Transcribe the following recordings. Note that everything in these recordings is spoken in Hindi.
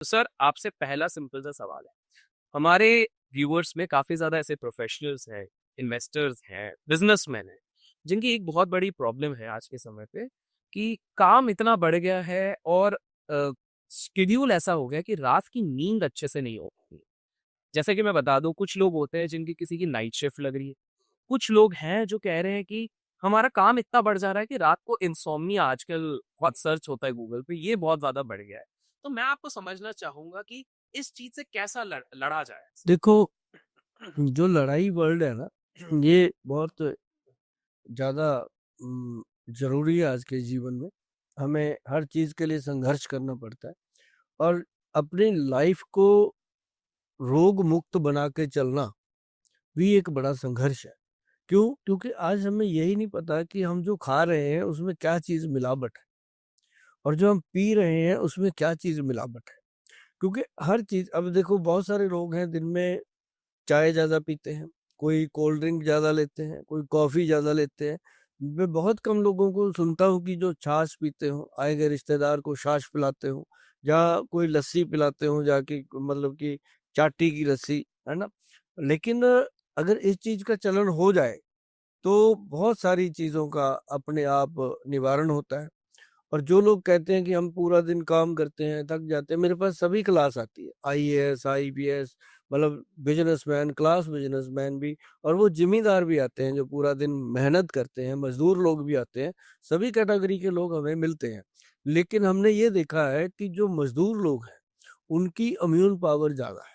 तो सर आपसे पहला सिंपल सा सवाल है। हमारे व्यूअर्स में काफी ज्यादा ऐसे प्रोफेशनल्स हैं, इन्वेस्टर्स हैं, बिजनेसमैन हैं, जिनकी एक बहुत बड़ी प्रॉब्लम है आज के समय पे कि काम इतना बढ़ गया है और शेड्यूल ऐसा हो गया कि रात की नींद अच्छे से नहीं होती। जैसे कि मैं बता दूं, कुछ लोग होते हैं जिनकी किसी की नाइट शिफ्ट लग रही है। कुछ लोग हैं जो कह रहे हैं कि हमारा काम इतना बढ़ जा रहा है कि रात को इंसोम्निया आजकल बहुत सर्च होता है गूगल पे, ये बहुत ज्यादा बढ़ गया है। तो मैं आपको समझना चाहूंगा कि इस चीज से कैसा लड़ा जाए। देखो, जो लड़ाई वर्ल्ड है ना, ये बहुत ज़्यादा ज़रूरी है आज के जीवन में। हमें हर चीज़ के लिए संघर्ष करना पड़ता है और अपनी लाइफ को रोग मुक्त बना के चलना भी एक बड़ा संघर्ष है। क्यों? क्योंकि आज हमें यही नहीं पता कि हम जो खा रहे हैं उसमें क्या चीज़ मिलावट है और जो हम पी रहे हैं उसमें क्या चीज़ मिलावट है। क्योंकि हर चीज़, अब देखो, बहुत सारे लोग हैं दिन में चाय ज़्यादा पीते हैं, कोई कोल्ड ड्रिंक ज़्यादा लेते हैं, कोई कॉफ़ी ज़्यादा लेते हैं। मैं बहुत कम लोगों को सुनता हूँ कि जो छाछ पीते हों, आए गए रिश्तेदार को छाछ पिलाते हों, या कोई लस्सी पिलाते हों जाके, मतलब कि चाटी की लस्सी, है ना? लेकिन अगर इस चीज़ का चलन हो जाए, तो बहुत सारी चीज़ों का अपने आप निवारण होता है। और जो लोग कहते हैं कि हम पूरा दिन काम करते हैं, थक जाते हैं, मेरे पास सभी क्लास आती है, आईएएस, आईपीएस, मतलब बिजनेसमैन, क्लास बिजनेसमैन भी, और वो जिम्मेदार भी आते हैं जो पूरा दिन मेहनत करते हैं, मजदूर लोग भी आते हैं। सभी कैटेगरी के लोग हमें मिलते हैं। लेकिन हमने ये देखा है कि जो मजदूर लोग हैं उनकी इम्यून पावर ज़्यादा है,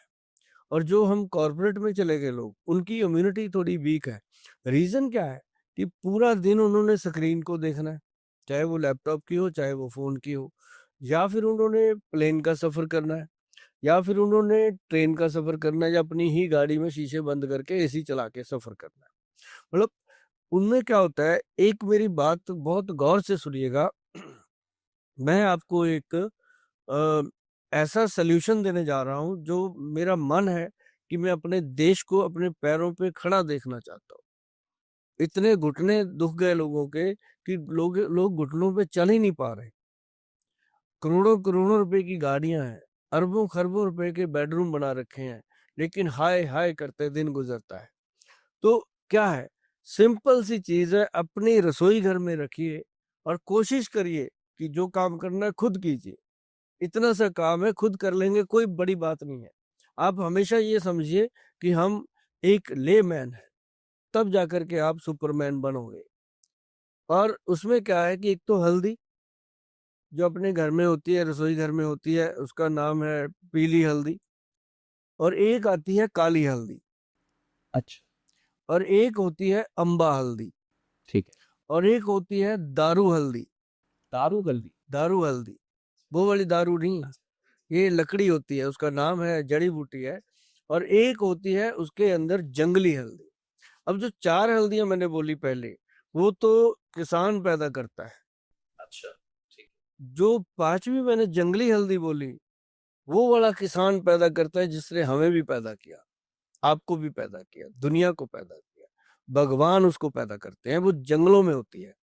और जो हम कॉर्पोरेट में चले गए लोग, उनकी इम्यूनिटी थोड़ी वीक है। रीज़न क्या है? कि पूरा दिन उन्होंने स्क्रीन को देखना है, चाहे वो लैपटॉप की हो, चाहे वो फ़ोन की हो, या फिर उन्होंने प्लेन का सफ़र करना है, या फिर उन्होंने ट्रेन का सफ़र करना है, या अपनी ही गाड़ी में शीशे बंद करके एसी चला के सफ़र करना है। मतलब उनमें क्या होता है, एक मेरी बात बहुत गौर से सुनिएगा। मैं आपको एक ऐसा सॉल्यूशन देने जा रहा हूँ जो मेरा मन है कि मैं अपने देश को अपने पैरों पे खड़ा देखना चाहता हूँ। इतने घुटने दुख गए लोगों के कि लोग लोग घुटनों पे चल ही नहीं पा रहे। करोड़ों करोड़ों रुपए की गाड़ियां हैं, अरबों खरबों रुपए के बेडरूम बना रखे हैं, लेकिन हाय हाय करते दिन गुजरता है। तो क्या है? सिंपल सी चीज है, अपनी रसोई घर में रखिए और कोशिश करिए कि जो काम करना है खुद कीजिए। इतना सा काम है, खुद कर लेंगे, कोई बड़ी बात नहीं है। आप हमेशा ये समझिए कि हम एक लेमैन हैं, तब जाकर के आप सुपरमैन बनोगे। और उसमें क्या है कि एक तो हल्दी जो अपने घर में होती है, रसोई घर में होती है, उसका नाम है पीली हल्दी, और एक आती है काली हल्दी, अच्छा। और एक होती है अम्बा हल्दी, ठीक है। और एक होती है दारू हल्दी। दारू हल्दी। दारू हल्दी, वो वाली दारू नहीं, ये लकड़ी होती है, उसका नाम है, जड़ी बूटी है। और एक होती है उसके अंदर जंगली हल्दी। अब जो चार हल्दियां मैंने बोली पहले, वो तो किसान पैदा करता है। अच्छा, ठीक जो पांचवी मैंने जंगली हल्दी बोली, वो वाला किसान पैदा करता है, जिसने हमें भी पैदा किया, आपको भी पैदा किया, दुनिया को पैदा किया। भगवान उसको पैदा करते हैं, वो जंगलों में होती है।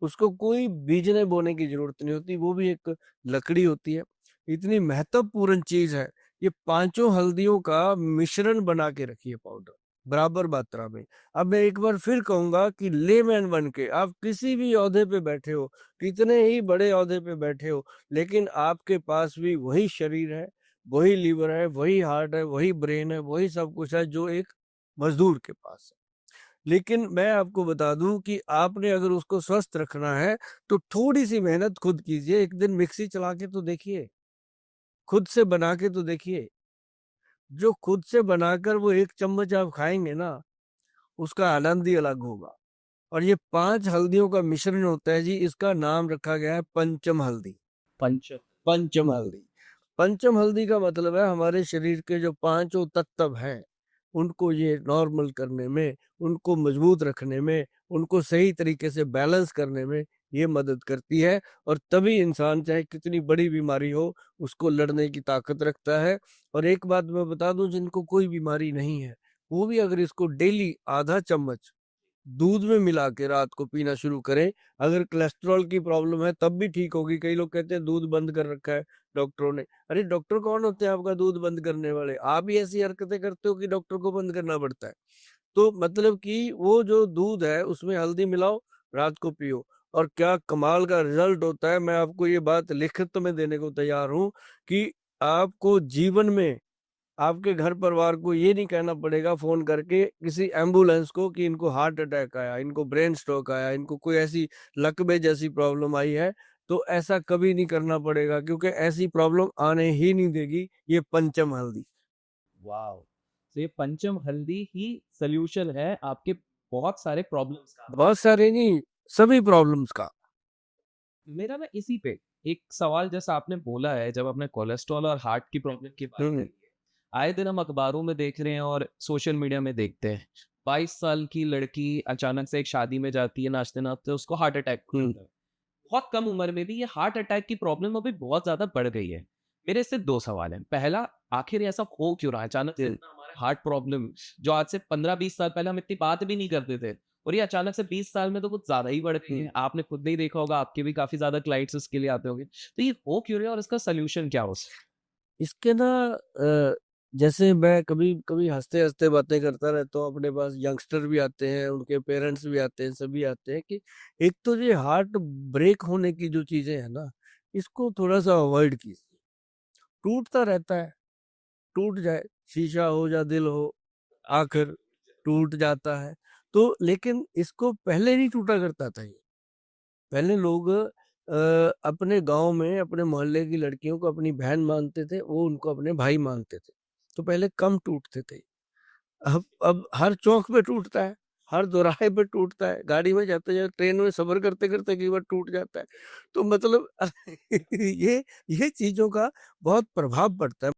उसको कोई बीजने बोने की जरूरत नहीं होती, वो भी एक लकड़ी होती है। इतनी महत्वपूर्ण चीज है। ये पांचों हल्दियों का मिश्रण बना के रखिए, पाउडर, बराबर मात्रा में। अब मैं एक बार फिर कहूंगा कि लेमैन बन के आप किसी भी ओहदे पे बैठे हो, कितने ही बड़े ओहदे पे बैठे हो, लेकिन आपके पास भी वही शरीर है, वही लीवर है, वही हार्ट है, वही ब्रेन है, वही सब कुछ है जो एक मजदूर के पास है। लेकिन मैं आपको बता दूं कि आपने अगर उसको स्वस्थ रखना है, तो थोड़ी सी मेहनत खुद कीजिए। एक दिन मिक्सी चला के तो देखिए, खुद से बना के तो देखिए। जो खुद से बनाकर वो एक चम्मच आप खाएंगे ना, उसका आनंद ही अलग होगा। और ये पांच हल्दियों का मिश्रण होता है जी, इसका नाम रखा गया है पंचम हल्दी। पंच। पंचम हल्दी। पंचम हल्दी का मतलब है हमारे शरीर के जो पांचों तत्व हैं, उनको ये नॉर्मल करने में, उनको मजबूत रखने में, उनको सही तरीके से बैलेंस करने में ये मदद करती है। और तभी इंसान चाहे कितनी बड़ी बीमारी हो, उसको लड़ने की ताकत रखता है। और एक बात मैं बता दूं, जिनको कोई बीमारी नहीं है, वो भी अगर इसको डेली आधा चम्मच दूध में मिला के रात को पीना शुरू करें। अगर कोलेस्ट्रॉल की प्रॉब्लम है तब भी ठीक होगी। कई लोग कहते हैं दूध बंद कर रखा है डॉक्टरों ने। अरे डॉक्टर कौन होते हैं आपका दूध बंद करने वाले? आप ही ऐसी हरकतें करते हो कि डॉक्टर को बंद करना पड़ता है। तो मतलब कि वो जो दूध है उसमें हल्दी मिलाओ, रात को पियो, और क्या कमाल का रिजल्ट होता है। मैं आपको ये बात लिखित में देने को तैयार हूँ कि आपको जीवन में आपके घर परिवार को ये नहीं कहना पड़ेगा फोन करके किसी एम्बुलेंस को कि इनको हार्ट अटैक आया, इनको ब्रेन स्ट्रोक आया, इनको कोई ऐसी लकवे जैसी प्रॉब्लम आई है। तो ऐसा कभी नहीं करना पड़ेगा, क्योंकि ऐसी प्रॉब्लम आने ही नहीं देगी ये पंचम हल्दी। वाओ, तो ये पंचम हल्दी ही सॉल्यूशन है आपके बहुत सारे प्रॉब्लम्स का। बहुत सारे नहीं, सभी प्रॉब्लम्स का। मेरा ना इसी पे एक सवाल, जैसा आपने बोला है, जब आपने कोलेस्ट्रॉल और हार्ट की प्रॉब्लम की बात हम्म। करी है, आए दिन हम अखबारों में देख रहे हैं और सोशल मीडिया में देखते हैं 22 साल की लड़की अचानक से एक शादी में जाती है, नाचते नाचते उसको हार्ट अटैक हो जाता है। बहुत कम उम्र में भी ये हार्ट अटैक की प्रॉब्लम अभी बहुत ज्यादा बढ़ गई है। मेरे इससे दो सवाल हैं। पहला, आखिर ऐसा हो क्यों रहा है अचानक से इतना हमारे हार्ट प्रॉब्लम, जो आज से 15-20 साल पहले हम इतनी बात भी नहीं करते थे, और ये अचानक से 20 साल में तो कुछ ज्यादा ही बढ़ गई है। आपने खुद नहीं देखा होगा, आपके भी काफी ज्यादा क्लाइंट्स इसके लिए आते होंगे। तो ये हो क्यों रहा है और इसका सोल्यूशन क्या हो सकता इसके ना जैसे मैं कभी कभी हंसते हंसते बातें करता रहता हूँ, अपने पास यंगस्टर भी आते हैं, उनके पेरेंट्स भी आते हैं, सभी आते हैं कि एक तो ये हार्ट ब्रेक होने की जो चीजें हैं ना, इसको थोड़ा सा अवॉइड कीजिए। टूटता रहता है, टूट जाए, शीशा हो या दिल हो, आखिर टूट जाता है। तो लेकिन इसको पहले नहीं टूटा करता था ये। पहले लोग अपने गांव में अपने मोहल्ले की लड़कियों को अपनी बहन मानते थे, वो उनको अपने भाई मानते थे। तो पहले कम टूटते थे। अब हर चौक पे टूटता है, हर दोराहे पे टूटता है, गाड़ी में जाते जाते, ट्रेन में सफर करते करते कई बार टूट जाता है। तो मतलब ये चीजों का बहुत प्रभाव पड़ता है।